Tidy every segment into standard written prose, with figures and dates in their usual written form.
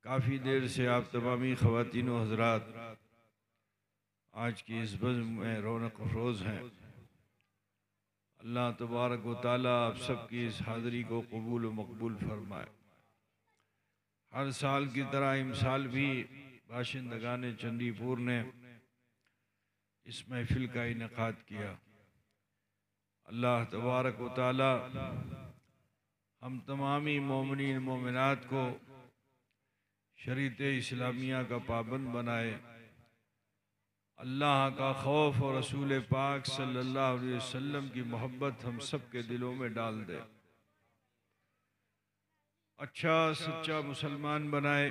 काफ़ी देर से आप तमामी ख़वातीन व हज़रात आज की इस बज़्म में रौनक अफरोज़ हैं। अल्लाह तबारक व तआला आप सब की इस हाज़री को कबूल व मकबूल फरमाए। हर साल की तरह इमसाल भी बाशिंदगान चंदीपुर ने इस महफिल का इनेकाद किया। अल्लाह तबारक व तआला हम तमामी मोमिनीन मोमिनात को शरीयत इस्लामिया का पाबंद बनाए। अल्लाह का खौफ और रसूल पाक सल्लल्लाहु अलैहि वसल्लम की मोहब्बत हम सब के दिलों में डाल दे। अच्छा सच्चा मुसलमान बनाए।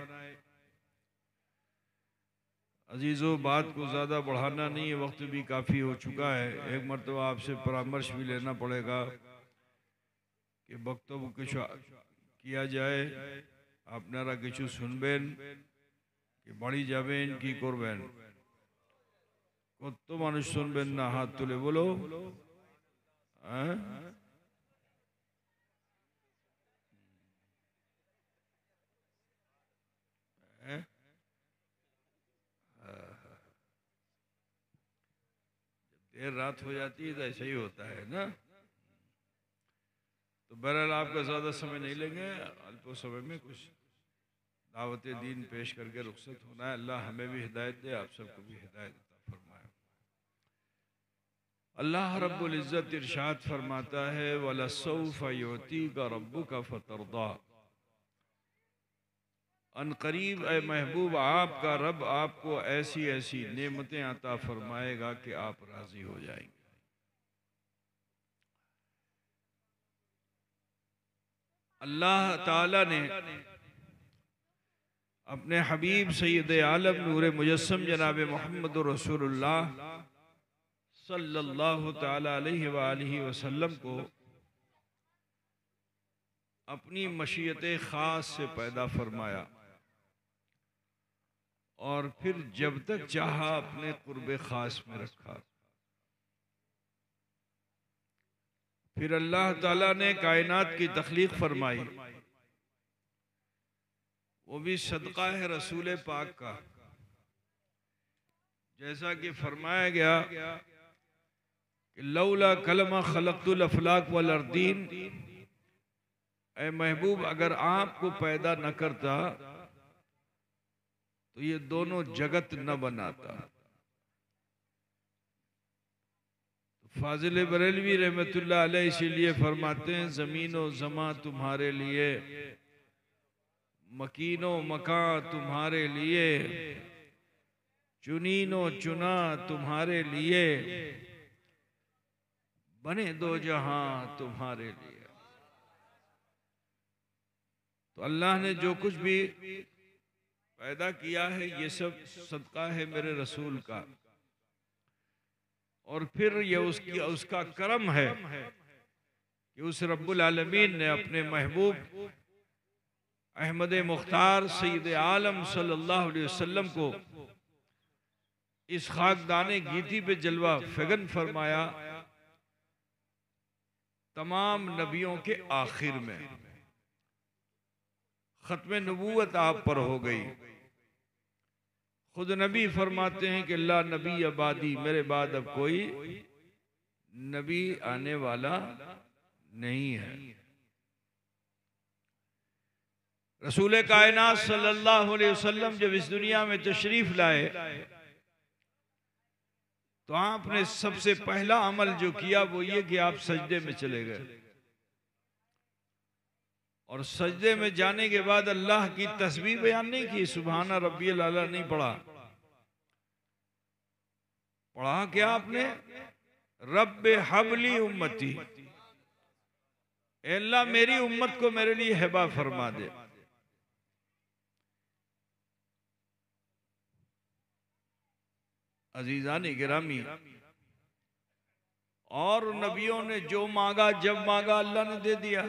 अजीज़ों, बात को ज़्यादा बढ़ाना नहीं है, वक्त भी काफ़ी हो चुका है। एक मरतबा आपसे परामर्श भी लेना पड़ेगा कि वक्तव्य कुछ किया जाए। আপনারা কিছু শুনবেন কি বাড়ি যাবেন কি করবেন? কত মানুষ শুনবেন না হাত তুলে বলো। হ্যাঁ, देर रात हो जाती है तो ऐसा ही होता है ना। तो बहरहाल आपका ज़्यादा समय नहीं लेंगे, अल्प समय में कुछ दावत दीन पेश करके रुखसत होना है। अल्लाह हमें भी हिदायत दे, आप सबको भी हिदायत अता फरमाए। अल्लाह रब्बुल इज़्ज़त इरशाद फरमाता है, वलसौफ युतीका रब्बुका फतरदा। अनकरीब ए महबूब आपका रब आपको ऐसी ऐसी नेमतें अता फरमाएगा कि आप राजी हो जाएंगे। अल्लाह ताला ने अपने हबीब सैयद आलम नूर मुजस्सम जनाब मोहम्मद रसूलुल्लाह सल्लल्लाहु ताला अलैहि व आलिहि वसल्लम को अपनी मशीयत ख़ास से पैदा फरमाया और फिर जब तक चाहा अपने कुर्बे ख़ास में रखा। फिर अल्लाह ताला ने कायनात की तख्लीक फरमाई, वो भी सदका है रसूल पाक का। जैसा कि फरमाया गया कि लौला कलमा खलक़तुल अफ़लाक वल अर्दीन, ऐ महबूब अगर आपको पैदा न करता तो ये दोनों जगत न बनाता। फाजिल बरेलवी रहमतुल्लाह अलैह इसीलिए फरमाते हैं, ज़मीन व ज़मा तुम्हारे लिए, मकीनो मकां तुम्हारे लिए, चुनीनो चुना तुम्हारे लिए, बने दो जहां तुम्हारे लिए। तो अल्लाह ने जो कुछ भी पैदा किया है ये सब सदका है मेरे रसूल का। और फिर ये उसका करम है कि उस रब्बुल आलमीन ने अपने महबूब अहमद मुख्तार सैयद आलम सल्लल्लाहु अलैहि वसल्लम को इस खाकदाने गीती पे जलवा फगन फरमाया तमाम नबियों के आखिर में। खत्म नबूवत आप पर हो गई। खुद नबी फरमाते हैं कि अल्लाह नबी अबादी, मेरे बाद अब कोई नबी आने वाला नहीं है। रसूल कायनात सल्लल्लाहु अलैहि वसल्लम जब इस दुनिया में तशरीफ लाए तो आपने सबसे पहला अमल जो किया वो ये कि आप सजदे में चले गए और सजदे में जाने के बाद अल्लाह की तस्बीह बयान नहीं की, सुभाना रब्बियल आला नहीं पढ़ा। पढ़ा क्या आपने? रब्बे हबली उम्मती, अल्लाह मेरी उम्मत को मेरे लिए हिबा फरमा दे। अजीजानी गिरामी, और नबियों ने जो मांगा जब मांगा अल्लाह ने दे दिया।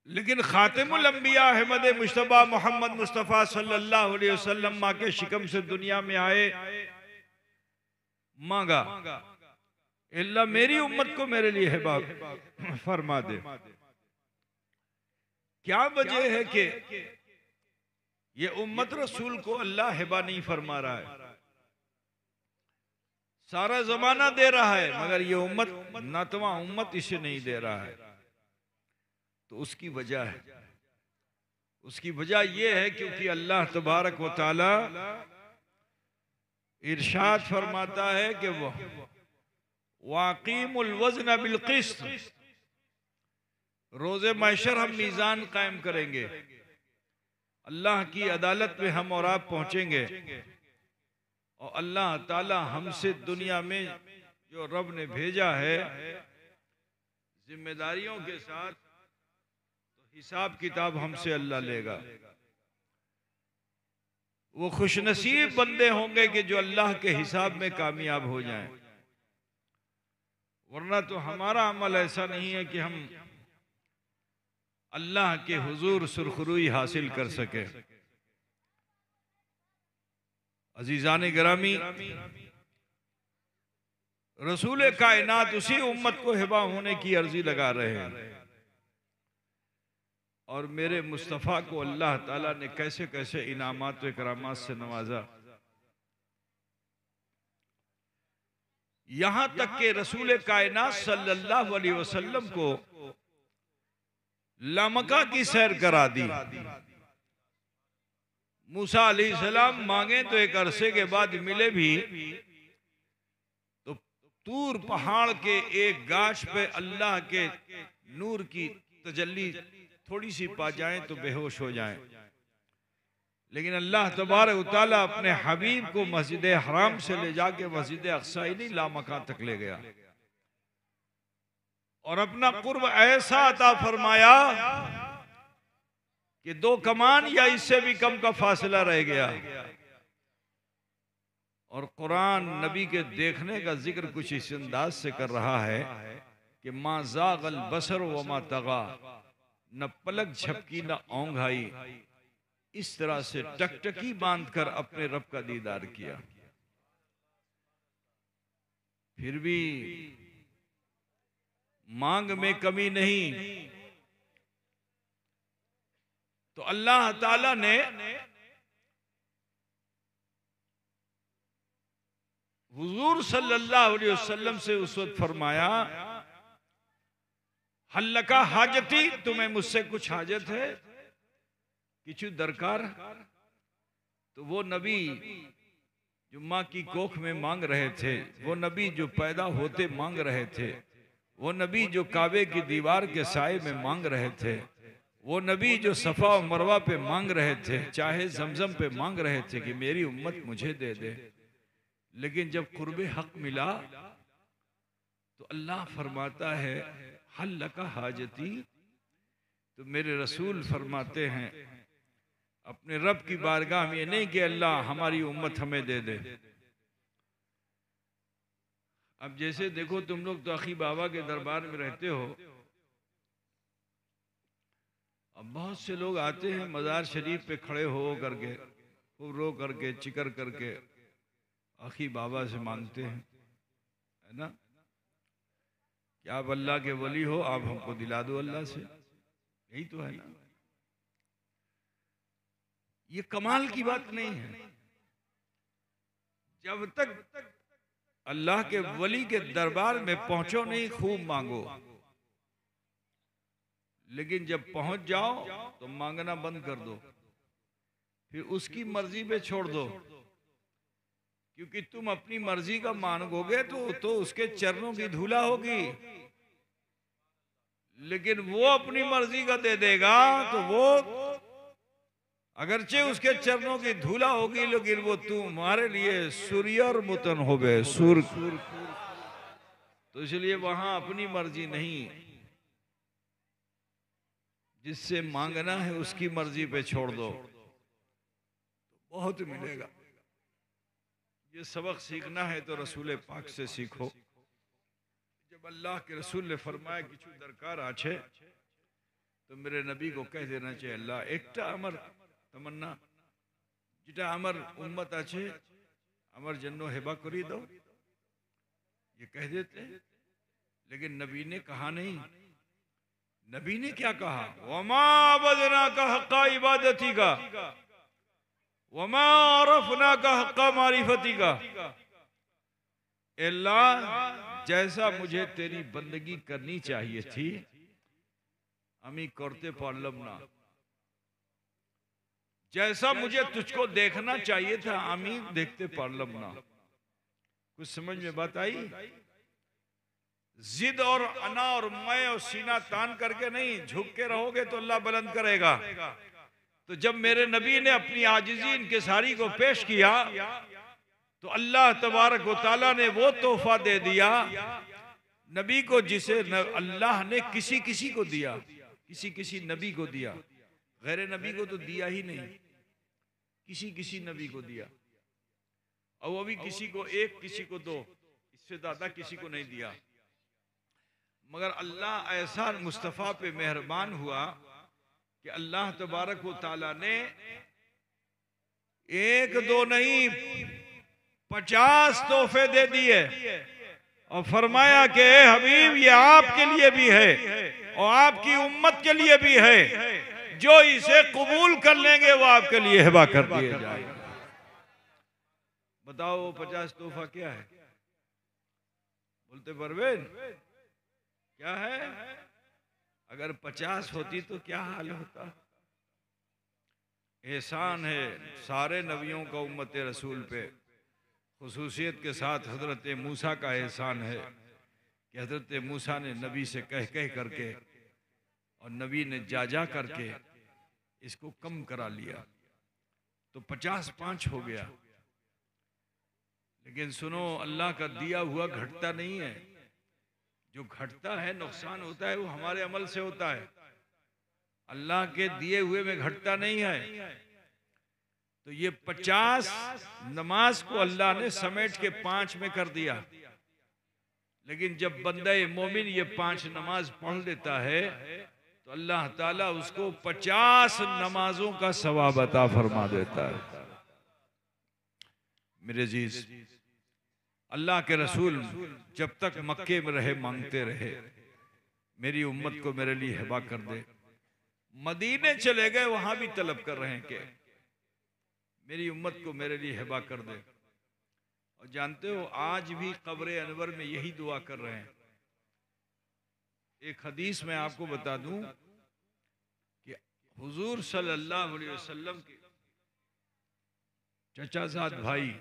लेकिन खातिमुल अंबिया अहमद मुश्तबा मोहम्मद मुस्तफ़ा सल्लल्लाहु अलैहि वसल्लम माँ के शिकम से दुनिया में आए, मांगा अल्लाह मेरी उम्मत को मेरे लिए हिबा फरमा दे। क्या वजह है कि ये उम्मत रसूल को अल्लाह हिबा नहीं फरमा रहा है? सारा जमाना दे रहा है मगर ये उम्मत, नातवा उम्मत इसे नहीं दे रहा है। तो उसकी वजह है, उसकी वजह यह है क्योंकि अल्लाह तबारक व तआला इरशाद फरमाता है कि वो वाक़ीमुल वज़न बिल क़िस्त, रोज़े महशर हम मीज़ान कायम करेंगे, अल्लाह की अदालत में हम और आप पहुंचेंगे और अल्लाह ताला हमसे दुनिया में जो रब ने भेजा है जिम्मेदारियों के साथ, तो हिसाब किताब हमसे अल्लाह लेगा। वो खुशनसीब बंदे होंगे कि जो अल्लाह के हिसाब में कामयाब हो जाएं, वरना तो हमारा अमल ऐसा नहीं है कि हम अल्लाह के हुजूर सुरखरुई हासिल कर सके। अजीजान गिरामी, रसूल कायनात उसी उम्मत को हिबा होने की अर्जी लगा रहे हैं और मेरे मुस्तफ़ा को अल्लाह ताला ने कैसे कैसे इनामात व करामात से नवाजा। यहां तक के रसूल कायनात सल्लल्लाहु अलैहि वसल्लम को लामका की सैर करा दी। मूसा अलैहिस्सलाम मांगे तो एक अरसे के बाद मिले भी तो तूर पहाड़ के एक गाछ पे अल्लाह के नूर की तजल्ली थोड़ी सी पा जाएं तो बेहोश हो जाएं। लेकिन अल्लाह तबारक व तआला अपने हबीब को मस्जिद हराम से ले जाके मस्जिद अक्सा ही नहीं लामका तक ले गया और अपना कुर्ब ऐसा अता फरमाया कि 2 कमान या इससे भी कम का फासला रह गया। और कुरान नबी के देखने का जिक्र कुछ इस अंदाज से कर रहा है कि मां ज़ाग़ल बसर व मा तग़ा, न पलक झपकी न औंघ आई, इस तरह से टकटकी बांधकर अपने रब का दीदार किया। फिर भी मांग में कमी नहीं, तो अल्लाह ताला ने हुजूर सल्लल्लाहु अलैहि वसल्लम से उस वक्त फरमाया, हल्लका हाजती, तुम्हें मुझसे कुछ हाजत है, किछु दरकार? तो वो नबी जो माँ की कोख में मांग रहे थे, वो नबी जो पैदा होते मांग रहे थे, वो नबी जो काबे की दीवार के साए में मांग रहे थे, वो नबी जो सफा और मरवा पे मांग रहे थे, चाहे जमजम पे मांग रहे थे कि मेरी उम्मत मुझे दे दे। लेकिन जब कुर्बे हक मिला तो अल्लाह फरमाता है हल लका हाजती, तो मेरे रसूल फरमाते हैं अपने रब की बारगाह में, नहीं कि अल्लाह हमारी उम्मत हमें दे दे। अब जैसे देखो तुम लोग तो अखी बाबा के दरबार में रहते हो, अब बहुत से लोग आते हैं मज़ार शरीफ पे खड़े हो करके खूब रो करके चिकर करके आखी बाबा से मांगते हैं, है ना, कि आप अल्लाह के वली हो, आप हमको दिला दो अल्लाह से। यही तो है ना। ये कमाल की बात नहीं है। जब तक अल्लाह के वली के दरबार में पहुंचो नहीं, खूब मांगो, लेकिन जब पहुंच जाओ तो मांगना बंद कर दो, फिर उसकी मर्जी पे छोड़ दो। क्योंकि तुम अपनी मर्जी का मांगोगे तो उसके चरणों की धूला होगी, लेकिन वो अपनी मर्जी का दे देगा तो वो अगरचे उसके चरणों की धूला होगी, लेकिन वो तुम्हारे लिए सूर्य और मुतन हो गए सूर। तो इसलिए वहां अपनी मर्जी नहीं, जिससे मांगना है उसकी मर्जी पे छोड़ दो, तो बहुत मिलेगा। ये सबक सीखना है तो रसूल पाक से सीखो। जब अल्लाह के रसूल ने फरमाया किछु दरकार आछे तो मेरे नबी को कह देना चाहिए, अल्लाह एकटा अमर तमन्ना जेटा अमर उम्मत आछे, अमर जन्नो हेबा करी दो। ये कह देते हैं, लेकिन नबी ने कहा नहीं। नबी ने क्या कहा? वमा अबदना का हक्का इबादती का, वमा अरफना का हक्का मारिफती का। अल्लाह, जैसा मुझे तेरी बंदगी करनी चाहिए थी अमी करते पारलम ना, जैसा मुझे तुझको देखना चाहिए था अमी देखते पारलम ना। कुछ समझ में बात आई? जिद और अना और मैं और सीना तान करके नहीं, झुक के रहोगे तो अल्लाह बुलंद करेगा। तो जब मेरे नबी ने अपनी आजिज़ी इनकिसारी को पेश किया तो अल्लाह तबारक व तआला ने वो तोहफा दे दिया नबी को, जिसे अल्लाह ने किसी किसी को दिया, किसी किसी नबी को दिया, गैर नबी को तो दिया ही नहीं, किसी किसी नबी को दिया। और वो भी किसी को एक, किसी को दो, इससे ज्यादा किसी को नहीं दिया। मगर अल्लाह ऐसा मुस्तफ़ा पे मेहरबान हुआ कि अल्लाह तबारक व तआला ने एक दो नहीं 50 तोहफे दे दिए और फरमाया कि ए हबीब, ये आपके लिए भी है और आपकी उम्मत के लिए भी है, जो इसे कबूल कर लेंगे वो आपके लिए हिबा कर दिए जाएंगे। बताओ वो 50 तोहफा क्या है? बोलते परवेन क्या है? अगर 50 होती तो क्या हाल होता? एहसान है सारे नबियों का उम्मत रसूल पे, खुसूसियत के साथ हजरत मूसा का एहसान है कि हजरत मूसा ने नबी से कह कह करके और नबी ने जा जा करके इसको कम करा लिया, तो 50 हो गया। लेकिन सुनो, अल्लाह का दिया हुआ घटता नहीं है। जो घटता है, नुकसान होता है, वो हमारे अमल से होता है, अल्लाह के दिए हुए में घटता नहीं है। तो ये 50 नमाज को अल्लाह ने समेट के 5 में कर दिया। लेकिन जब बंदे मोमिन ये 5 नमाज पढ़ लेता है तो अल्लाह ताला उसको 50 नमाजों का सवाब अता फरमा देता है। मेरे अजीज, अल्लाह के रसूल जब तक मक्के में रहे मांगते रहे, मेरी उम्मत को मेरे लिए हिबा कर दे। मदीने चले गए, वहां भी तलब कर रहे हैं कि मेरी उम्मत को मेरे लिए हिबा कर दे। और जानते हो, आज भी कब्र अनवर में यही दुआ कर रहे हैं। एक हदीस में आपको बता दूं कि हुजूर सल्लल्लाहु अलैहि वसल्लम के चचाजाद भाई,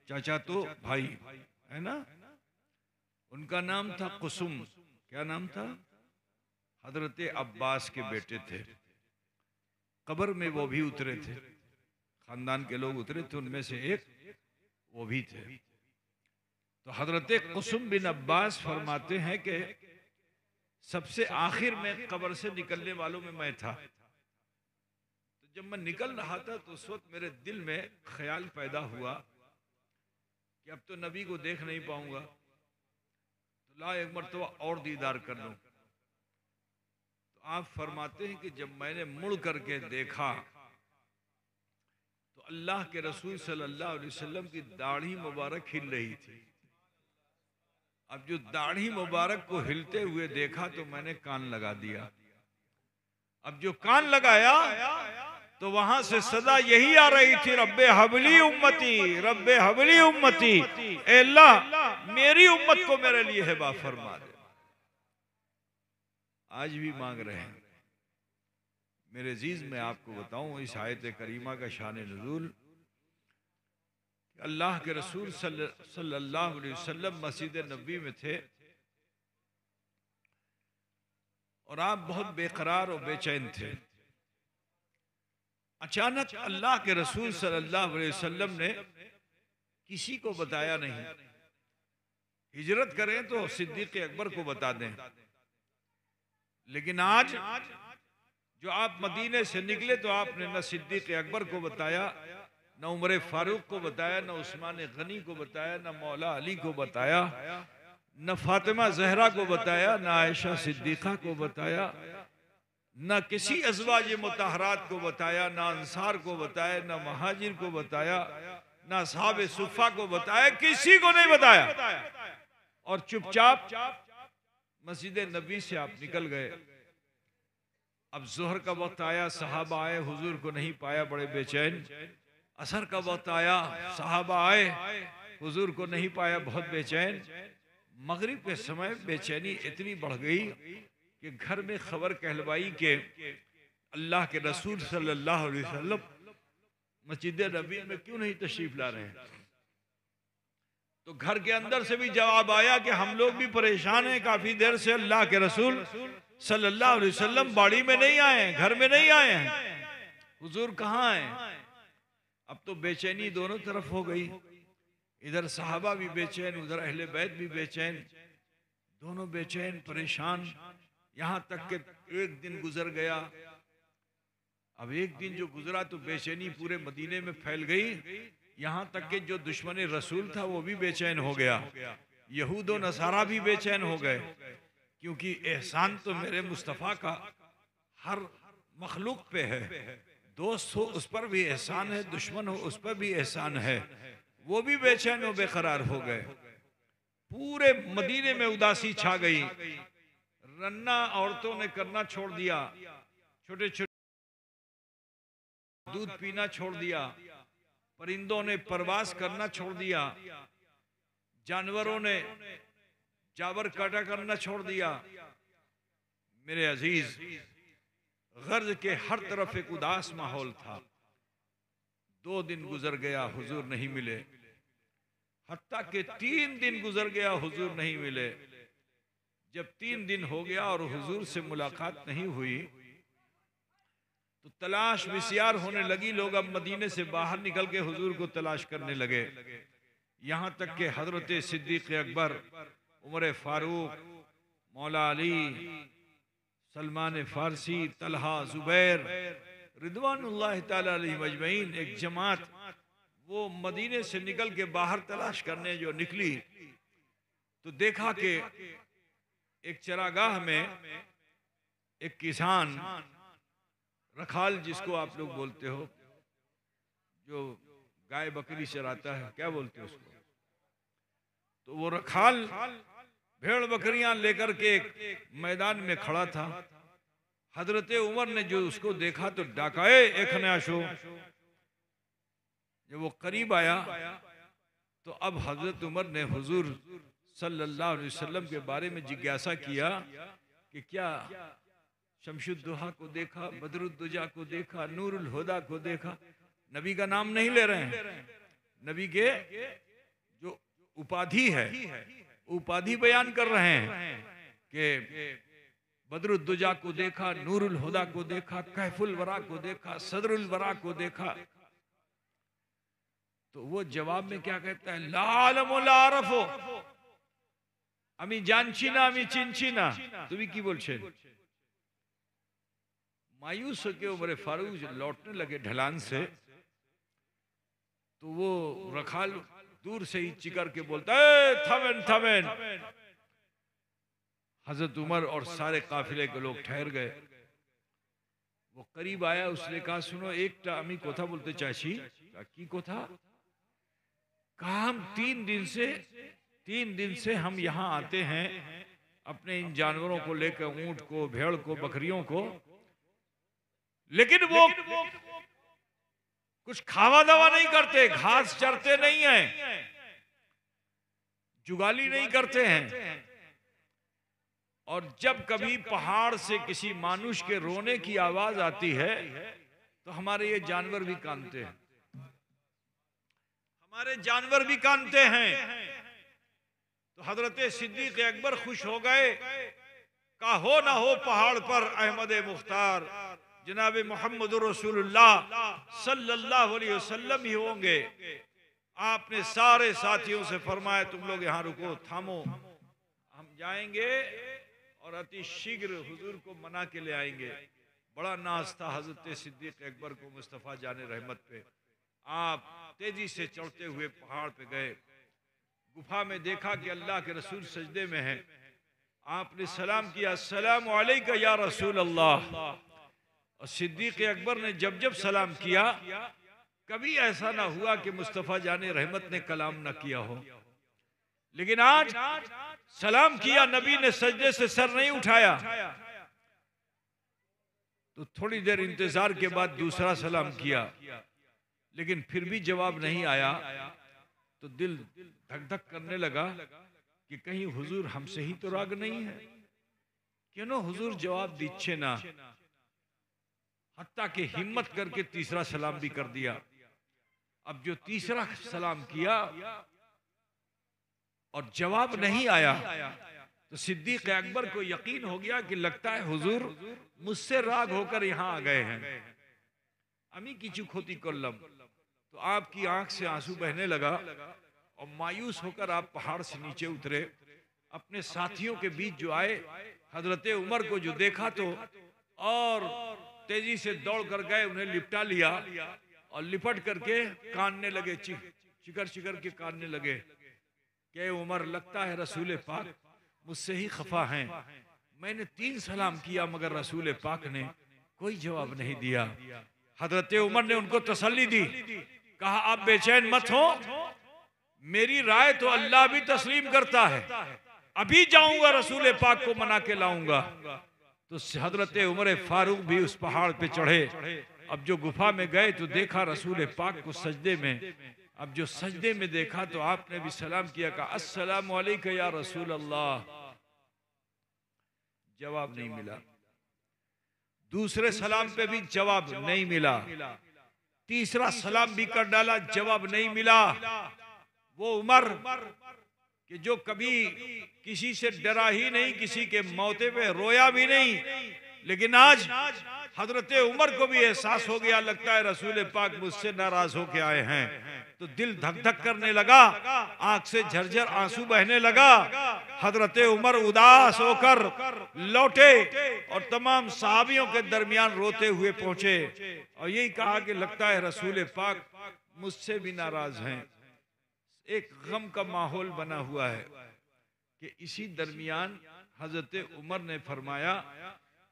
चाचा तो भाई है ना, उनका नाम था कुसुम। क्या नाम था? हजरत अब्बास के बेटे थे। कब्र में वो भी उतरे थे, खानदान के लोग उतरे थे, उनमें से एक वो भी थे। तो हजरत कुसुम बिन अब्बास फरमाते हैं कि सबसे आखिर में कब्र से निकलने वालों में मैं था। तो जब मैं निकल रहा था तो उस वक्त मेरे दिल में ख्याल पैदा हुआ कि अब तो नबी को देख नहीं पाऊंगा, तो ला एक मरतबा और दीदार कर लूं। तो आप फरमाते हैं कि जब मैंने मुड़ करके देखा तो अल्लाह के रसूल सल्लल्लाहु अलैहि वसल्लम की दाढ़ी मुबारक हिल रही थी। अब जो दाढ़ी मुबारक को हिलते हुए देखा तो मैंने कान लगा दिया। अब जो कान लगाया तो वहां से सदा यही आ रही थी, रब्बे हबली उम्मती, रब्बे हबली उम्मती, ए अल्लाह मेरी उम्मत को मेरे लिए हिबा फरमा दे। आज भी मांग रहे हैं। मेरे अजीज, मैं आपको बताऊं इस आयत करीमा का शान नुज़ूल। अल्लाह के रसूल सल्लल्लाहु अलैहि वसल्लम मस्जिद नबी में थे और आप बहुत बेकरार और बेचैन थे। अचानक अल्लाह के रसूल सल्लल्लाहु अलैहि वसल्लम ने किसी को बताया नहीं। हिजरत करें तो सिद्दीक़ अकबर को बता दें, लेकिन आज जो आप मदीने से निकले तो आपने न सिद्दीक़ अकबर को बताया, न उमर फारूक को बताया, न उस्मान गनी को बताया, न मौला अली को बताया, न फातिमा जहरा को बताया, न आयशा सिद्दीक़ा को बताया, न किसी अज़वाज मुतहरात को बताया, न अंसार को बताया, न महाजिर को बताया, न असहाब सुफ़ा को बताया, किसी को नहीं बताया। और चुपचाप मस्जिद नबी से आप निकल गए। अब जोहर का वक्त आया, सहाबा आए, हुजूर को नहीं पाया, बड़े बेचैन। असर का वक्त आया, सहाबा आए, हुजूर को नहीं पाया, बहुत बेचैन। मगरिब के समय बेचैनी इतनी बढ़ गई कि घर में खबर कहलवाई कि अल्लाह के रसूल सल्लल्लाहु अलैहि वसल्लम मस्जिद नबी में क्यों नहीं तशरीफ ला रहे हैं। तो घर के अंदर से भी जवाब आया कि हम लोग भी परेशान हैं, काफी देर से अल्लाह के रसूल सल्लल्लाहु अलैहि वसल्लम बाड़ी में नहीं आए हैं, घर में नहीं आए हैं, हुजूर कहाँ हैं। अब तो बेचैनी दोनों तरफ हो गई, इधर सहाबा भी बेचैन, उधर अहले बैत भी बेचैन, दोनों बेचैन परेशान। यहां तक कि एक दिन गुजर गया। अब एक दिन जो गुजरा तो बेचैनी पूरे मदीने में फैल गई, यहां तक कि जो दुश्मन रसूल था वो भी बेचैन हो गया, यहूद और नसारा भी बेचैन हो गए, क्योंकि एहसान तो मेरे मुस्तफ़ा का हर मखलूक पे है। दोस्त हो उस पर भी एहसान है, दुश्मन हो उस पर भी एहसान है। वो भी बेचैन और बेकरार हो गए। पूरे मदीने में उदासी छा गई। रन्ना औरतों ने करना छोड़ दिया, छोटे छोटे दूध पीना छोड़ दिया, परिंदों ने परवास करना छोड़ दिया, जानवरों ने जावर काटा करना छोड़ दिया। मेरे अजीज, गर्ज के हर तरफ एक उदास माहौल था। 2 दिन गुजर गया, हुजूर नहीं मिले। हत्ता के 3 दिन गुजर गया, हुजूर नहीं मिले। जब 3 दिन हो गया और हुजूर से मुलाकात नहीं हुई तो तलाश बिस्यार होने लगी। लोग अब मदीने से बाहर निकल के हुजूर को तलाश करने लगे। यहां तक कि हजरत सिद्दीक अकबर, उमर फारूक, मौला अली, सलमान फारसी, तलहा, जुबैर रिदवानुल्लाह ताला अलैहिम अजमईन, एक जमात वो मदीने से निकल के बाहर तलाश करने जो निकली तो देखा कि एक चरागाह में एक किसान, रखाल जिसको आप लोग बोलते हो, जो गाय बकरी चराता है, क्या बोलते हो उसको, तो वो रखाल भेड़ बकरियां लेकर के एक मैदान में खड़ा था। हजरत उमर ने जो उसको देखा तो डाकाए एक न्याशो। जब वो करीब आया तो अब हजरत उमर ने हुजूर सल्लल्लाहु अलैहि वसल्लम के बारे में जिज्ञासा किया कि क्या शमशुद्दुहा को देखा, बदरुद्दुजा को देखा, नूरुल हुदा को देखा। नबी का नाम नहीं ले रहे हैं, नबी के जो उपाधि है उपाधि बयान कर रहे हैं कि बदरुद्दुजा को देखा, नूरुल हुदा को देखा, कहफुल वरा को देखा, सदरुल वरा को देखा। तो वो जवाब में क्या कहता है, लालमुलारफो अमी जानची ना अमी चिंची ना, তুমি কি বলছেন। मायूस होकर उमर फारूक लौटने लगे ढलान से तो वो रखाल दूर से ही चिकर के बोलता है थमेन थमेन। हजरत उमर और सारे काफिले के लोग ठहर गए। वो करीब आया, उसने कहा सुनो एक अमी कोथा बोलते चाची की कोथा। कहा हम 3 दिन से हम यहाँ आते हैं अपने इन जानवरों को लेकर, ऊंट को, भेड़ को, बकरियों को, लेकिन वो कुछ खावा दावा नहीं करते, घास चरते नहीं हैं, जुगाली नहीं करते हैं। और जब कभी पहाड़ से किसी मानुष के रोने की आवाज आती है तो हमारे ये जानवर भी कांपते हैं, हमारे जानवर भी कांपते हैं। तो हजरत सिद्दीक अकबर खुश हो गए। का हो ना हो पहाड़ पर अहमद मुख्तार जनाब मोहम्मद रसूलुल्लाह सल्लल्लाहु अलैहि वसल्लम ही होंगे। आपने सारे साथियों से फरमाया तुम लोग यहाँ रुको, थामो, हम जाएंगे और अति शीघ्र हुजूर को मना के ले आएंगे। बड़ा नाज था हजरत सिद्दीक अकबर को मुस्तफ़ा जाने रहमत पे। आप तेजी से चढ़ते हुए पहाड़ पे गए। गुफा में देखा कि अल्लाह के रसूल सजदे में हैं। आपने सलाम किया, अस्सलामु अलैका या रसूल अल्लाह। और सिद्दीक अकबर ने जब जब सलाम किया, कभी ऐसा ना हुआ कि मुस्तफ़ा जाने रहमत ने कलाम ना किया हो। लेकिन आज सलाम किया, नबी ने सजदे से सर नहीं उठाया, तो थोड़ी देर इंतजार के बाद दूसरा सलाम किया, लेकिन फिर भी जवाब नहीं आया, तो दिल धक धक करने लगा कि कहीं हुजूर हमसे ही तो राग नहीं है, क्यों ना हुजूर जवाब दीछे ना। हत्ता के हिम्मत करके तीसरा सलाम भी कर दिया। अब जो तीसरा सलाम किया और जवाब नहीं आया, तो सिद्दीक अकबर को यकीन हो गया कि लगता है हुजूर मुझसे राग होकर यहां आ गए हैं। अमी किचु खोती कोल्लम, तो आपकी आंख से आंसू बहने लगा और मायूस होकर आप पहाड़ से नीचे उतरे। अपने साथियों के बीच जो आए, हजरत उमर को जो देखा तो और तेजी से दौड़ कर गए, उन्हें लिपटा लिया और लिपट करके कानने लगे, चिकर चिकर के कानने लगे कि उमर लगता है रसूल पाक मुझसे ही खफा हैं। मैंने 3 सलाम किया मगर रसूल पाक ने कोई जवाब नहीं दिया। हजरत उमर ने उनको तसल्ली दी, कहा आप बेचैन मत हो, मेरी राय तो अल्लाह भी तस्लीम करता है, अभी जाऊंगा रसूल पाक को मना के लाऊंगा। तो हजरत उमर फारूक भी उस पहाड़ पे चढ़े। अब जो गुफा में गए तो देखा रसूल पाक को सजदे में। अब जो सजदे में देखा तो आपने भी सलाम किया, कहा अस्सलामु अलैका या रसूल अल्लाह। जवाब नहीं मिला। दूसरे सलाम पे भी जवाब नहीं मिला। तीसरा सलाम भी कर डाला, जवाब नहीं मिला। वो उमर कि जो कभी किसी से डरा ही नहीं, किसी के मौते पे रोया भी नहीं, लेकिन आज हजरत उमर को भी एहसास हो गया, लगता है रसूल पाक मुझसे नाराज होके आए हैं। तो दिल धक धक करने लगा, आंख से झरझर आंसू बहने लगा। हजरत उमर उदास होकर लौटे और तमाम सहाबियों के दरमियान रोते हुए पहुंचे और यही कहा कि लगता है रसूल पाक मुझसे भी नाराज हैं। एक गम का माहौल बना हुआ है कि इसी दरमियान हजरत उमर ने फरमाया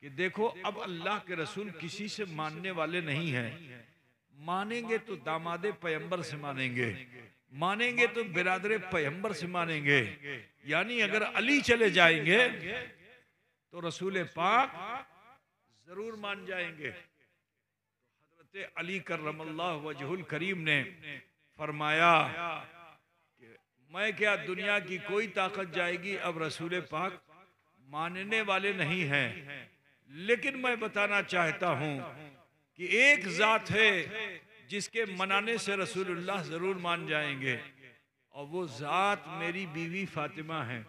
कि देखो अब अल्लाह के रसूल किसी से मानने वाले नहीं हैं। मानेंगे तो दामादे पैगंबर से मानेंगे, मानेंगे तो बिरादरे पैगंबर से मानेंगे, यानी अगर अली चले जाएंगे तो रसूल पाक जरूर मान जाएंगे। हजरत अली करमल्लाहु वजहुल करीम ने फरमाया कि मैं क्या, दुनिया की कोई ताकत जाएगी, अब रसूल पाक मानने वाले नहीं हैं, लेकिन मैं बताना चाहता हूं कि एक जात है जिसके मनाने से रसूलुल्लाह जरूर मान जाएंगे, और वो जात मेरी बीवी फातिमा है।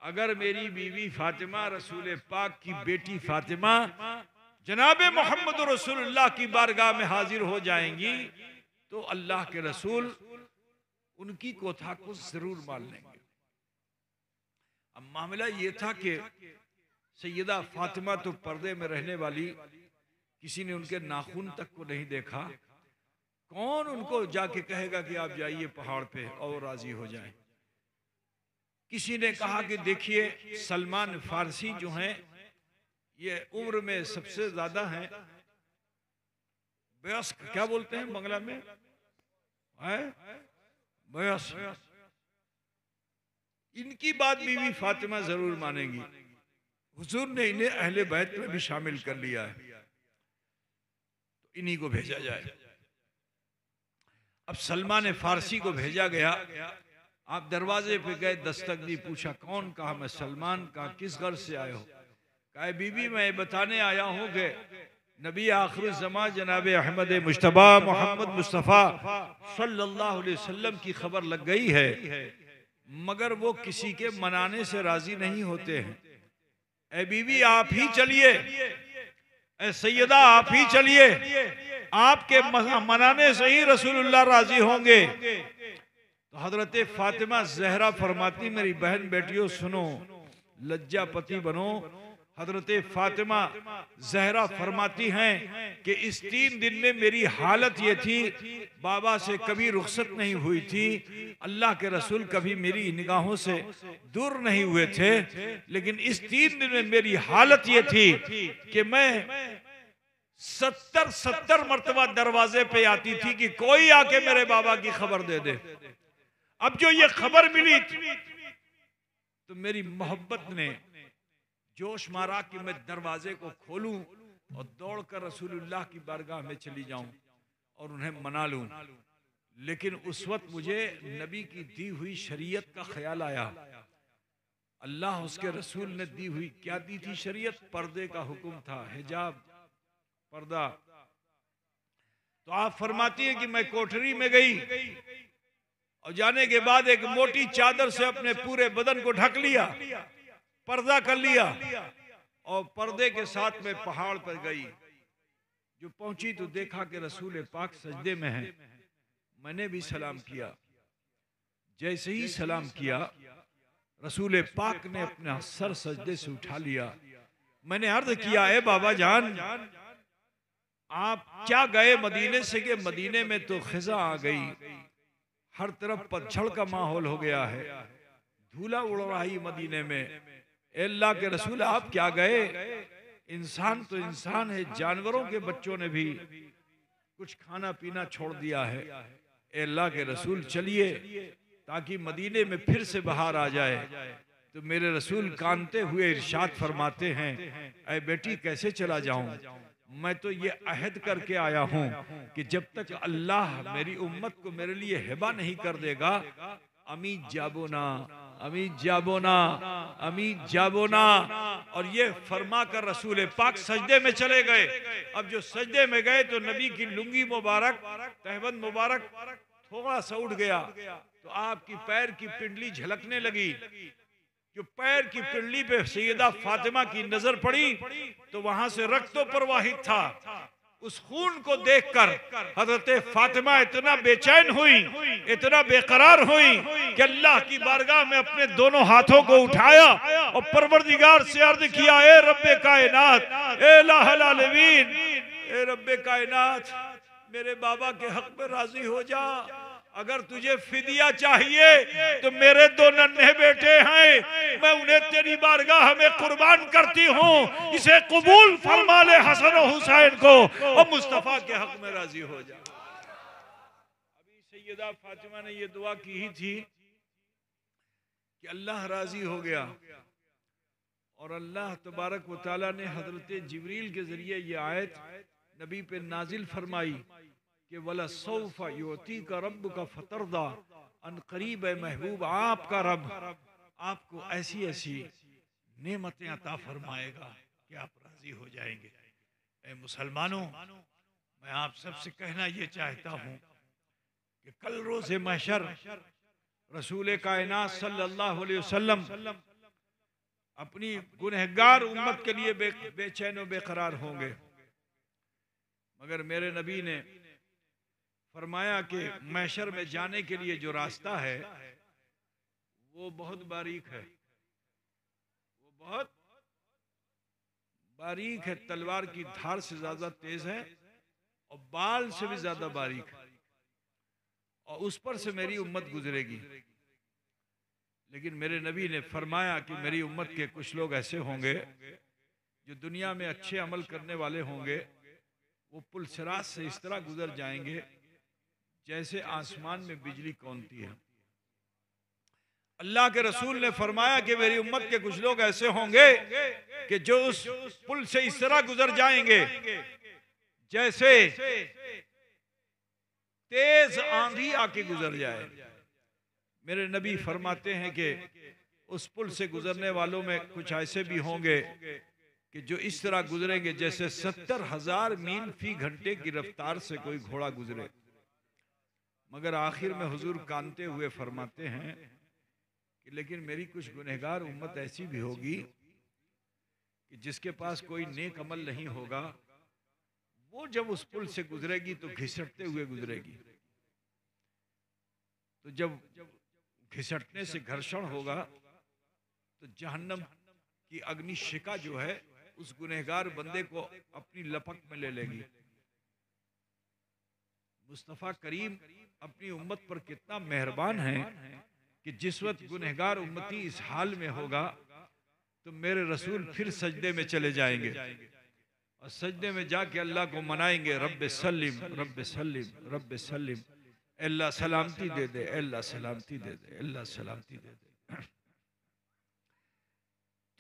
अगर मेरी बीवी फातिमा रसूल पाक की बेटी फातिमा जनाब मोहम्मद रसूलुल्लाह की बारगाह में हाजिर हो जाएंगी तो अल्लाह के रसूल उनकी कोथा को जरूर मान लेंगे। अब मामला ये था कि सैयदा फातिमा तो पर्दे में रहने वाली, किसी ने उनके नाखून तक को नहीं देखा। कौन उनको जाके कहेगा कि आप जाइए पहाड़ पे और राजी हो जाएं। किसी ने कहा कि देखिए सलमान फारसी जो हैं ये उम्र में सबसे ज्यादा हैं, वयस्क क्या बोलते हैं बंगला में, है वयस्क, इनकी बात बीवी फातिमा जरूर मानेंगी। हुजूर ने इन्हें अहले बैत में भी शामिल कर लिया है, तो इन्हीं को भेजा जाए। अब सलमान फारसी को भेजा गया। आप दरवाजे पे गए, दस्तक दी, पूछा कौन? कहा मैं सलमान। कहा किस घर से आए हो? कहा बीबी मैं बताने आया हूँ कि नबी आखिर ज़मां जनाब अहमद मुश्तबा मोहम्मद मुस्तफ़ा सल्लल्लाहु अलैहि वसल्लम की खबर लग गई है, मगर वो किसी के मनाने से राजी नहीं होते हैं। ए बीबी आप ही चलिए, ए सैयदा आप ही चलिए, आपके मनाने से ही रसूलुल्लाह राजी होंगे। तो हजरत फातिमा जहरा फरमाती मेरी बहन बेटियों सुनो, लज्जापति बनो। हजरत फातिमा जहरा फरमाती हैं कि इस 3 दिन में मेरी हालत ये थी, बाबा से कभी रुखसत नहीं हुई थी, अल्लाह के रसूल कभी मेरी निगाहों से दूर नहीं हुए थे, लेकिन इस 3 दिन में मेरी हालत ये थी कि मैं 70 मरतबा दरवाजे पे आती थी कि कोई आके मेरे बाबा की खबर दे दे। अब जो ये खबर मिली तो मेरी मोहब्बत ने जोश मारा कि मैं दरवाजे को खोलूं और दौड़कर रसूलुल्लाह की बारगाह में चली जाऊं और उन्हें मना लूं। लेकिन उस वक्त मुझे नबी की दी हुई शरीयत का ख्याल आया। अल्लाह उसके रसूल ने दी हुई क्या दी थी शरीयत? पर्दे का हुक्म था, हिजाब, पर्दा। तो आप फरमाती हैं कि मैं कोठरी में गई और जाने के बाद एक मोटी चादर से अपने पूरे बदन को ढक लिया, पर्दा कर लिया और पर्दे के साथ में पहाड़ पर गई। जो पहुंची तो देखा कि रसूल पाक सजदे में है। मैंने भी सलाम किया। जैसे ही सलाम किया रसूल पाक ने अपना सर सजदे से उठा लिया। मैंने अर्ज किया, ए बाबा जान, आप क्या गए मदीने से कि मदीने में तो खिजा आ गई, हर तरफ पतझड़ का माहौल हो गया है, धूला उड़ रहा है मदीने में। अल्लाह के रसूल आप क्या गए? इंसान तो इंसान है, जानवरों के बच्चों ने भी कुछ खाना पीना छोड़ दिया है। अल्लाह के रसूल चलिए ताकि मदीने में फिर से बहार आ जाए। तो मेरे रसूल कानते हुए इरशाद फरमाते हैं, ऐ बेटी कैसे चला जाऊं? मैं तो ये अहद करके आया हूं कि जब तक अल्लाह मेरी उम्मत को मेरे लिए हिबा नहीं कर देगा, अमी जाबोना, अमी जाबोना, अमी जाबोना। और ये फरमा कर रसूल पाक सजदे में चले गए। अब जो सजदे में गए तो नबी की लुंगी मुबारक, तहबंद मुबारक थोड़ा सा उठ गया तो आपकी पैर की पिंडली झलकने लगी। जो पैर की पिंडली पे सैयदा फातिमा की नजर पड़ी तो वहां से रक्त तो प्रवाहित था। उस खून को देखकर हजरत फातिमा इतना बेचैन हुई, इतना बेकरार हुई कि अल्लाह की बारगाह में अपने दोनों हाथों को उठाया और परवरदिगार से अर्ज किया, ए रब्बे कायनात, ए इलाहुल आलमीन, ए रब्बे कायनात, मेरे बाबा के हक में राजी हो जा। अगर तुझे फिदिया चाहिए तो मेरे दो नन्हे बेटे हैं, मैं उन्हें तेरी बारगाह में कुर्बान करती हूँ। इसे कबूल फरमा ले हसन और हुसैन को और मुस्तफा के हक में राजी हो जा। अभी सैयदा फातिमा ने ये दुआ की ही थी कि अल्लाह राजी हो गया और अल्लाह तबारक व तआला ने हजरत जिब्रील के जरिए ये आयत नबी पे नाजिल फरमाई कि वला सौफा योती का रब का फतरदा, अन करीब है महबूब आपका रब आपको ऐसी ऐसी नेमतें अता फरमाएगा कि आप राजी हो जाएंगे। ए मुसलमानों, मैं आप सबसे कहना ये चाहता हूँ कि कल रोज़े महशर रसूल कायनात सल्लल्लाहु अलैहि वसल्लम अपनी गुनहगार उम्मत के लिए बेचैन व बेकरार होंगे, मगर मेरे नबी ने फरमाया कि महशर में जाने के लिए जो रास्ता है वो बहुत बारीक है, वो बहुत बारीक है, तलवार की धार से ज्यादा तेज है और बाल से भी ज्यादा बारीक है, और उस पर से मेरी उम्मत गुजरेगी। लेकिन मेरे नबी ने फरमाया कि मेरी उम्मत के कुछ लोग ऐसे होंगे जो दुनिया में अच्छे अमल करने वाले होंगे, वो पुल सिरात से इस तरह गुजर जाएंगे जैसे आसमान में बिजली कौनती है। अल्लाह के रसूल ने फरमाया कि मेरी उम्मत के कुछ लोग ऐसे होंगे कि जो उस पुल से इस तरह गुजर जाएंगे जैसे तेज आंधी आके गुजर जाए। मेरे नबी फरमाते हैं कि उस पुल से गुजरने वालों में कुछ ऐसे भी होंगे कि जो इस तरह गुजरेंगे जैसे 70,000 मील फी घंटे की रफ्तार से कोई घोड़ा गुजरे। मगर आखिर में हुजूर कानते हुए फरमाते हैं कि लेकिन मेरी कुछ गुनहगार उम्मत ऐसी भी होगी कि जिसके पास कोई नेक अमल नहीं होगा, वो जब उस पुल से गुजरेगी तो घिसटते हुए गुजरेगी। तो जब घिसटने से घर्षण होगा तो जहन्नम की अग्निशिखा जो है उस गुनहगार बंदे को अपनी लपक में ले लेगी। मुस्तफ़ा करीम अपनी उम्मत पर कितना मेहरबान है कि जिस वक्त गुनहगार उम्मती इस हाल में होगा तो मेरे रसूल फिर सजदे में चले जाएंगे और सजदे में जाके अल्लाह को मनाएंगे, रब्बे सल्लिम, रब्बे सल्लिम, रब्बे सल्लिम। अल्लाह सलामती दे दे, अल्लाह सलामती दे दे, अल्लाह सलामती दे दे।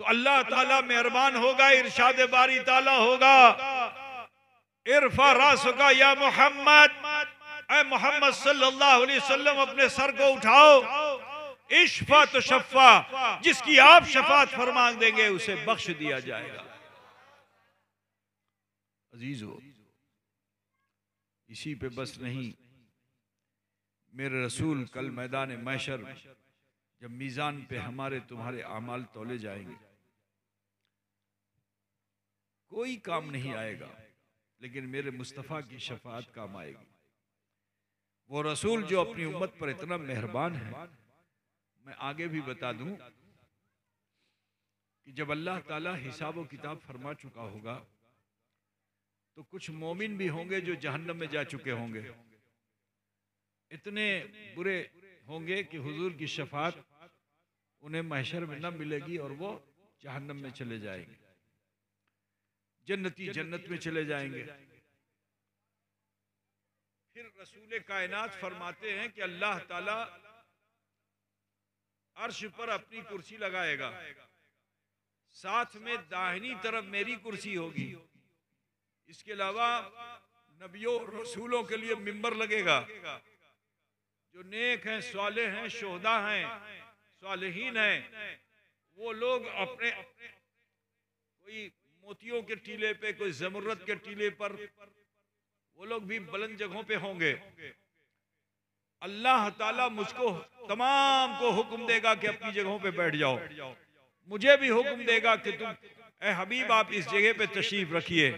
तो अल्लाह ताला मेहरबान होगा, इरशाद बारी ताला होगा, इरफा रासुका या मोहम्मद, ऐ मोहम्मद सल्लल्लाहु अलैहि वसल्लम अपने सर को उठाओ, इश्फा तो शफ़ा, जिसकी आप शफात फरमा देंगे उसे बख्श दिया जाएगा। अजीजो, इसी पे बस नहीं, मेरे रसूल कल मैदान महशर जब मीज़ान पे हमारे तुम्हारे आमाल तौले जाएंगे, कोई काम नहीं आएगा लेकिन मेरे मुस्तफ़ा की शफाअत काम आएगी। वो रसूल जो अपनी उम्मत पर इतना मेहरबान है। मैं आगे भी बता दूं कि जब अल्लाह ताला हिसाब व किताब फरमा चुका होगा तो कुछ मोमिन भी होंगे जो जहन्नम में जा चुके होंगे, इतने बुरे होंगे कि हुजूर की शफाअत उन्हें महशर में न मिलेगी और वो जहन्नम में चले जाएंगे, जन्नती जन्नत में चले जाएंगे। फिर रसूल कायनात फरमाते हैं कि अल्लाह ताला अर्श पर अपनी कुर्सी लगाएगा, साथ में दाहिनी तरफ मेरी कुर्सी होगी, इसके अलावा नबियों रसूलों के लिए मिंबर लगेगा। जो नेक हैं, स्वालेह हैं, शोहदा हैं, स्वालिहीन हैं, वो लोग अपने कोई मोतियों के टीले पे, कोई जमुरत के टीले पर, वो लोग भी बुलंद जगहों पे होंगे। अल्लाह ताला मुझको तमाम को हुक्म देगा कि अपनी जगहों पे बैठ जाओ, मुझे भी हुक्म देगा कि तुम ए हबीब आप इस जगह पे तशरीफ रखिए,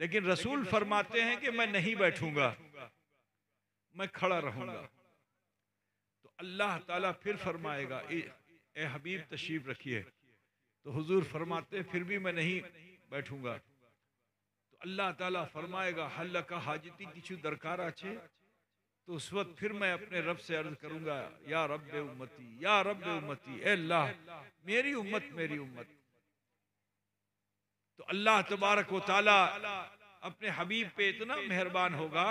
लेकिन रसूल फरमाते हैं कि मैं नहीं बैठूंगा, मैं खड़ा रहूंगा। तो अल्लाह ताला फिर फरमाएगा ए हबीब तशरीफ रखिए, तो हुजूर फरमाते फिर भी मैं नहीं बैठूंगा। तो अल्लाह ताला फरमाएगा हल्ला का हाजिती किछु दरकार आछे, तो उस वक्त फिर मैं अपने रब से अर्ज करूंगा या रब्बे उम्मती, या रब्बे उम्मती, ए अल्लाह मेरी उम्मत, मेरी उम्मत। तो अल्लाह तबारक व ताला अपने हबीब पे इतना मेहरबान होगा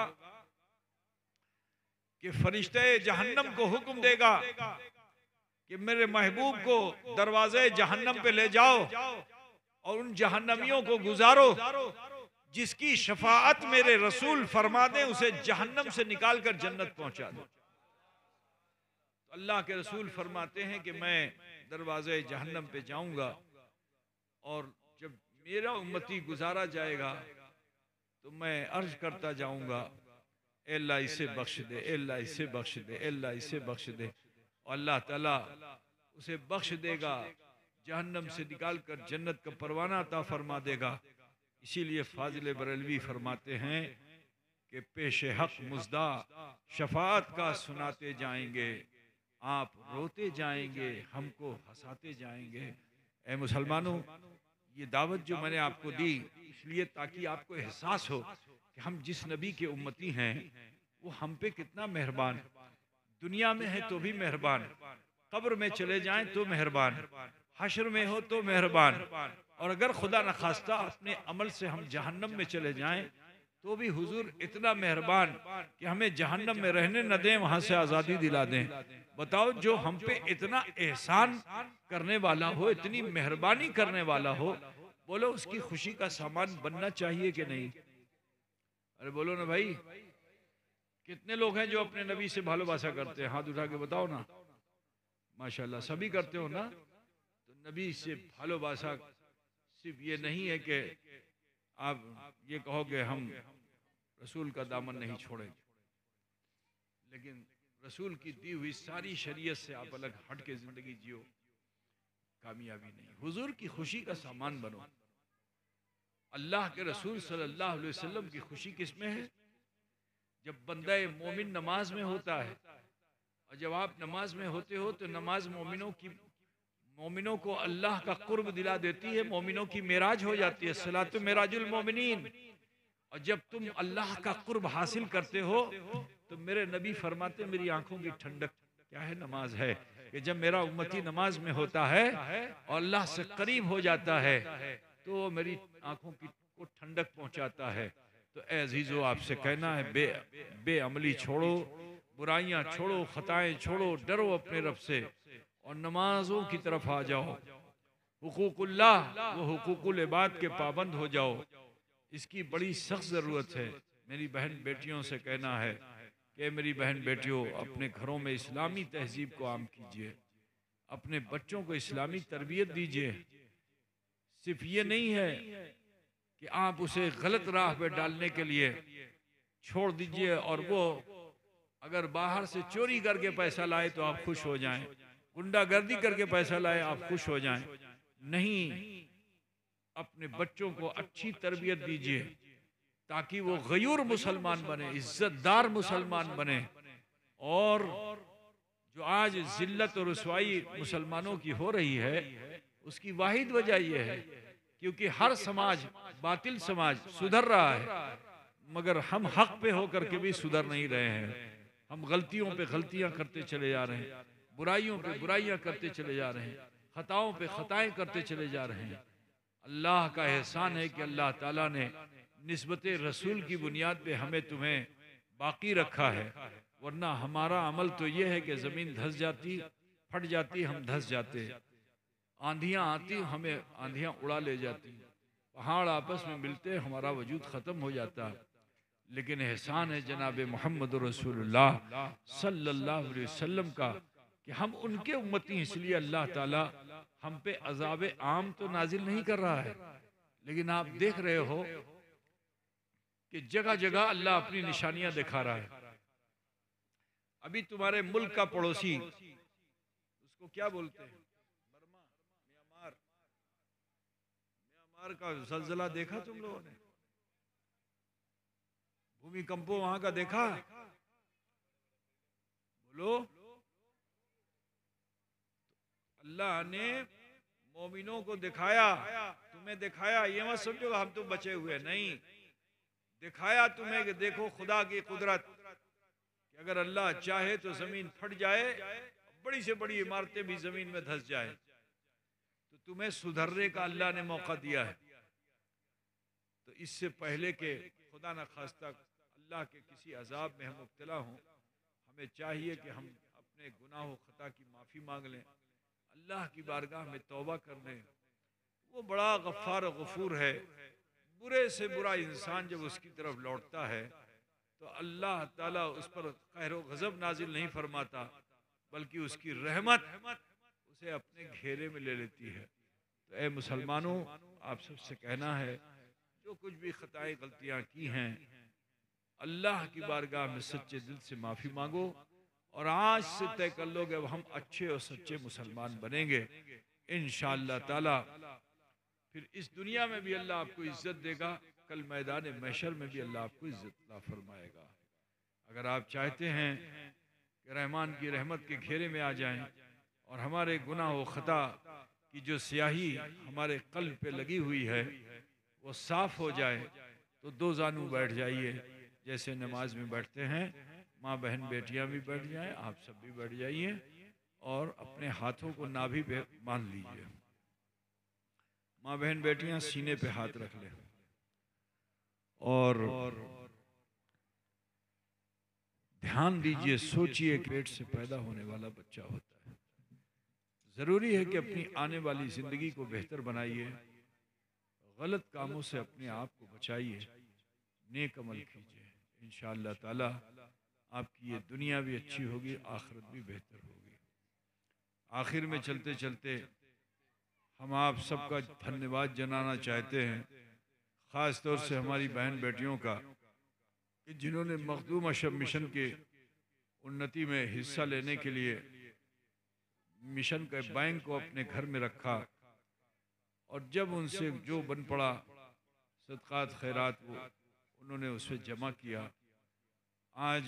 कि फरिश्ते जहन्नम को हुक्म देगा कि मेरे महबूब को दरवाजे जहन्नम पे ले जाओ और उन जहन्नमियों को गुजारो जिसकी शफाअत मेरे रसूल फरमा दें उसे जहन्नम से निकाल कर जन्नत पहुंचा दो। तो अल्लाह के रसूल फरमाते हैं कि मैं दरवाजे जहन्नम पे जाऊंगा और जब मेरा उम्मती गुजारा जाएगा तो मैं अर्ज करता जाऊंगा अल्लाह इसे बख्श दे, अल्लाह इसे बख्श दे, अल्लाह इसे बख्श दे, और अल्लाह ताला उसे बख्श देगा, जहन्नम से निकाल कर जन्नत का परवाना अता फरमा देगा। इसीलिए फाजिल बरेलवी फरमाते हैं कि पेश हक मुजदा शफाअत का सुनाते जाएंगे, आप रोते जाएंगे, हमको हंसाते जाएंगे। ए मुसलमानों, ये दावत जो मैंने आपको दी इसलिए ताकि आपको एहसास हो कि हम जिस नबी के उम्मती हैं वो हम पे कितना मेहरबान, दुनिया में है तो भी मेहरबान, कब्र में चले जाएं तो मेहरबान, हश्र में हो तो मेहरबान, और अगर खुदा न खास्ता अपने अमल से हम जहन्नम में चले जाएं तो भी हुजूर इतना मेहरबान कि हमें जहन्नम में रहने न दें, वहां से आज़ादी दिला दें। बताओ, जो हम पे इतना एहसान करने वाला हो, इतनी मेहरबानी करने वाला हो, बोलो उसकी खुशी का सामान बनना चाहिए कि नहीं? अरे बोलो ना भाई, कितने लोग हैं जो अपने नबी से भालोबासा करते हैं? हाथ उठा के बताओ ना। माशाल्लाह सभी करते हो ना। तो नबी से भालोबासा सिर्फ ये नहीं है कि आप ये कहोगे हम रसूल का दामन नहीं छोड़ेंगे, लेकिन रसूल की दी हुई सारी शरीयत से आप अलग हट के जिंदगी जियो, कामयाबी नहीं। हुजूर की खुशी का सामान बनो। अल्लाह के रसूल सल्लल्लाहु अलैहि वसल्लम की खुशी किसमें है? जब बंदा मोमिन नमाज में होता है, और जब आप नमाज में होते हो तो नमाज मोमिनों को अल्लाह का कुर्ब दिला देती है, मोमिनों की मेराज हो जाती है, सलातु मेराजुल मोमिनीन। और जब तुम अल्लाह का कुर्ब हासिल करते हो तो मेरे नबी फरमाते मेरी आंखों की ठंडक क्या है? नमाज है। कि जब मेरा उम्मती नमाज में होता है और अल्लाह से करीब हो जाता है तो मेरी आंखों की को ठंडक पहुंचाता है। तो ए अजीजो, आपसे कहना है बेअमली छोड़ो, बुराइयां छोड़ो, खताएं छोड़ो, डरो अपने रब से और नमाजों की तरफ आ जाओ। हुकूकुल्लाह वो हुकूकुल इबाद के पाबंद हो जाओ। इसकी बड़ी सख्त ज़रूरत है। मेरी बहन बेटियों से कहना है कि मेरी बहन बेटियों, अपने घरों में इस्लामी तहजीब को आम कीजिए, अपने बच्चों को इस्लामी तरबियत दीजिए। सिर्फ ये नहीं है कि आप उसे गलत राह पे डालने के लिए छोड़ दीजिए और वो अगर बाहर से चोरी करके पैसा लाए तो आप खुश हो जाएं, गुंडागर्दी करके पैसा लाए आप खुश हो जाएं। नहीं, अपने बच्चों को अच्छी तरबियत दीजिए ताकि वो गयूर मुसलमान बने, इज्जतदार मुसलमान बने। और जो आज जिल्लत और रुसवाई मुसलमानों की हो रही है, उसकी वाहिद वजह यह है क्योंकि हर समाज, बातिल समाज सुधर रहा है, मगर हम हक पे होकर के भी सुधर नहीं रहे हैं। हम गलतियों पे गलतियां करते चले जा रहे हैं, बुराइयों पे बुराइयां करते चले जा रहे हैं, खताओं पे खताएं करते चले जा रहे हैं। अल्लाह का एहसान है कि अल्लाह ताला ने निस्बत रसूल की बुनियाद पे हमें तुम्हें बाकी रखा है, वरना हमारा अमल तो ये है कि ज़मीन धंस जाती, फट जाती, हम धंस जाते, आंधियां आती, हमें आंधियां उड़ा ले जाती, पहाड़ आपस में मिलते, हमारा वजूद ख़त्म हो जाता। लेकिन एहसान है जनाब मोहम्मद रसूलुल्लाह सल्लल्लाहु अलैहि वसल्लम का कि हम उनके उम्मती, इसलिए अल्लाह ताला हम पे अज़ाब आम तो नाजिल नहीं कर रहा है। लेकिन आप देख रहे हो कि जगह जगह अल्लाह अपनी निशानियां दिखा रहा है। अभी तुम्हारे मुल्क का पड़ोसी, उसको क्या बोलते हैं, बर्मा, म्यांमार, म्यांमार का ज़लज़ला देखा तुम लोगों ने? भूमिकंपों वहां का देखा? बोलो। अल्लाह ने मोमिनों को दिखाया, तुम्हें दिखाया, ये मत समझो हम तो बचे हुए नहीं, दिखाया तुम्हें कि देखो खुदा की कुदरत, कि अगर अल्लाह चाहे तो जमीन फट जाए, बड़ी से बड़ी इमारतें भी जमीन में धंस जाए, तो तुम्हें सुधरने का अल्लाह ने मौका दिया है। तो इससे पहले के खुदा न खास्ता अल्लाह के किसी अजाब में हम मुब्तला हों, हमें चाहिए कि हम अपने गुनाह खता की माफ़ी मांग लें, अल्लाह की बारगाह में तौबा कर लें। वो बड़ा गफ्फार गफूर है। बुरे से बुरा इंसान जब उसकी तरफ लौटता है तो अल्लाह ताला उस पर कहर गज़ब नाजिल नहीं फरमाता, बल्कि उसकी रहमत उसे अपने घेरे में ले लेती है। तो ए मुसलमानों, आप सबसे कहना है, जो कुछ भी खताएं गलतियां की हैं, अल्लाह की बारगाह में सच्चे दिल से माफ़ी मांगो और आज से तय कर लो कि अब हम अच्छे और सच्चे मुसलमान बनेंगे इंशाअल्लाह ताला। फिर इस दुनिया में भी अल्लाह आपको इज्जत देगा, कल मैदान महशर में भी अल्लाह आपको इज्जत अता फरमाएगा। अगर आप चाहते हैं कि रहमान की रहमत के घेरे में आ जाएं और हमारे गुनाह व खता की जो स्याही हमारे कल्ब पे लगी हुई है वो साफ हो जाए, तो दो जानू बैठ जाइए, जैसे नमाज में बैठते हैं। माँ बहन बेटियां भी बैठ जाएं, आप सब भी बैठ जाइए और अपने हाथों को नाभि पे बांध लीजिए। माँ बहन बेटियां सीने पे हाथ रख लें और ध्यान दीजिए, सोचिए पेट से पैदा होने वाला बच्चा होता है। ज़रूरी है कि अपनी आने वाली ज़िंदगी को बेहतर बनाइए, गलत कामों से अपने आप को बचाइए, नेक अमल कीजिए। इंशाअल्लाह ताला आपकी ये दुनिया भी अच्छी होगी, आखिरत भी बेहतर होगी। आखिर में चलते चलते हम आप सबका धन्यवाद जनाना चाहते हैं, ख़ास तौर से हमारी बहन बेटियों का, कि जिन्होंने मखदूम अशब मिशन के उन्नति में हिस्सा लेने के लिए मिशन के बैंक को अपने घर में रखा और जब उनसे जो बन पड़ा सदक़ात खैरात वो उन्होंने उसे जमा किया। आज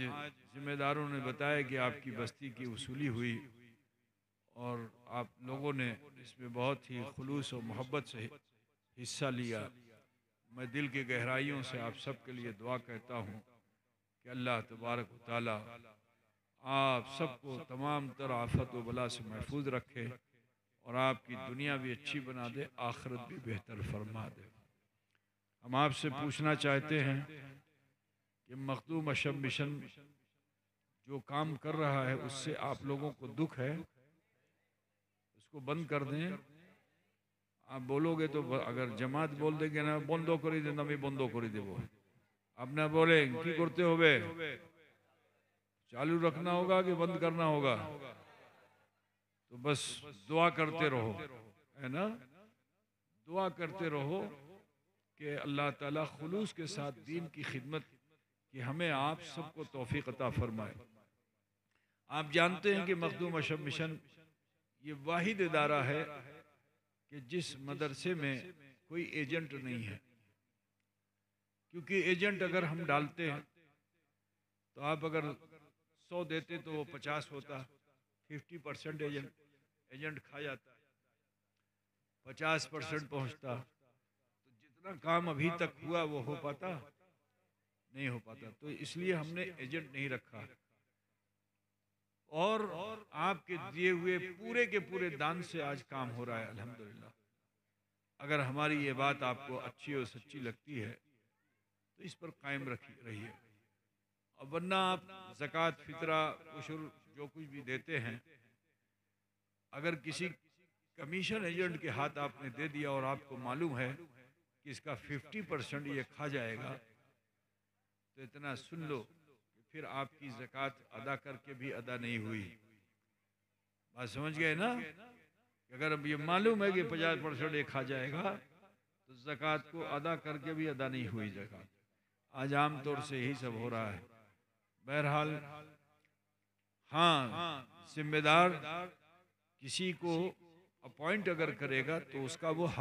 जिम्मेदारों ने बताया कि आपकी बस्ती की वसूली हुई और आप लोगों ने इसमें बहुत ही खुलूस और मोहब्बत से हिस्सा लिया। मैं दिल की गहराइयों से आप सब के लिए दुआ कहता हूँ कि अल्लाह तबारक व तआला आप सबको तमाम तर आफत व बला से महफूज रखे और आपकी दुनिया भी अच्छी बना दे, आखिरत भी बेहतर फरमा दे। हम आपसे पूछना चाहते हैं कि मखदूम अशब मिशन जो काम कर रहा है उससे आप लोगों को दुख है, उसको बंद कर दें। आप बोलोगे तो अगर जमात बोल देंगे ना बंद कर दें, मैं बंद कर देव। आप ना बोले की करते होबे, चालू रखना होगा कि बंद करना होगा? तो बस दुआ करते रहो, है ना, दुआ करते रहो कि अल्लाह ताला खुलूस के साथ दीन की खिदमत कि हमें आप सबको तौफीक अता फरमाए। आप जानते हैं कि मखदूम अशब मिशन ये वाहिद इदारा है कि जिस मदरसे में कोई एजेंट नहीं है, क्योंकि एजेंट अगर हम डालते हैं तो आप अगर 100 देते तो वो 50 होता, 50% एजेंट खा जाता है, 50% पहुंचता, तो जितना काम अभी तक हुआ वो हो पाता नहीं हो पाता। तो इसलिए हमने एजेंट नहीं रखा और आपके दिए हुए पूरे के पूरे दान से आज काम हो रहा है अल्हम्दुलिल्लाह। अगर हमारी ये बात आपको अच्छी और सच्ची लगती है तो इस पर कायम रहिए, और वरना आप ज़कात, फितरा, उशुर जो कुछ भी देते हैं, अगर किसी कमीशन एजेंट के हाथ आपने दे दिया और आपको मालूम है कि इसका 50% ये खा जाएगा, तो इतना सुन लो कि फिर आपकी ज़कात अदा करके भी अदा नहीं हुई। बात समझ गए ना? अगर अब ये मालूम है कि 50% ये खा जाएगा तो ज़कात को अदा करके भी अदा नहीं हुई ज़कात। आज आम तौर से यही सब हो रहा है। बहरहाल हाँ, जिम्मेदार किसी को अपॉइंट अगर करेगा तो उसका वो हक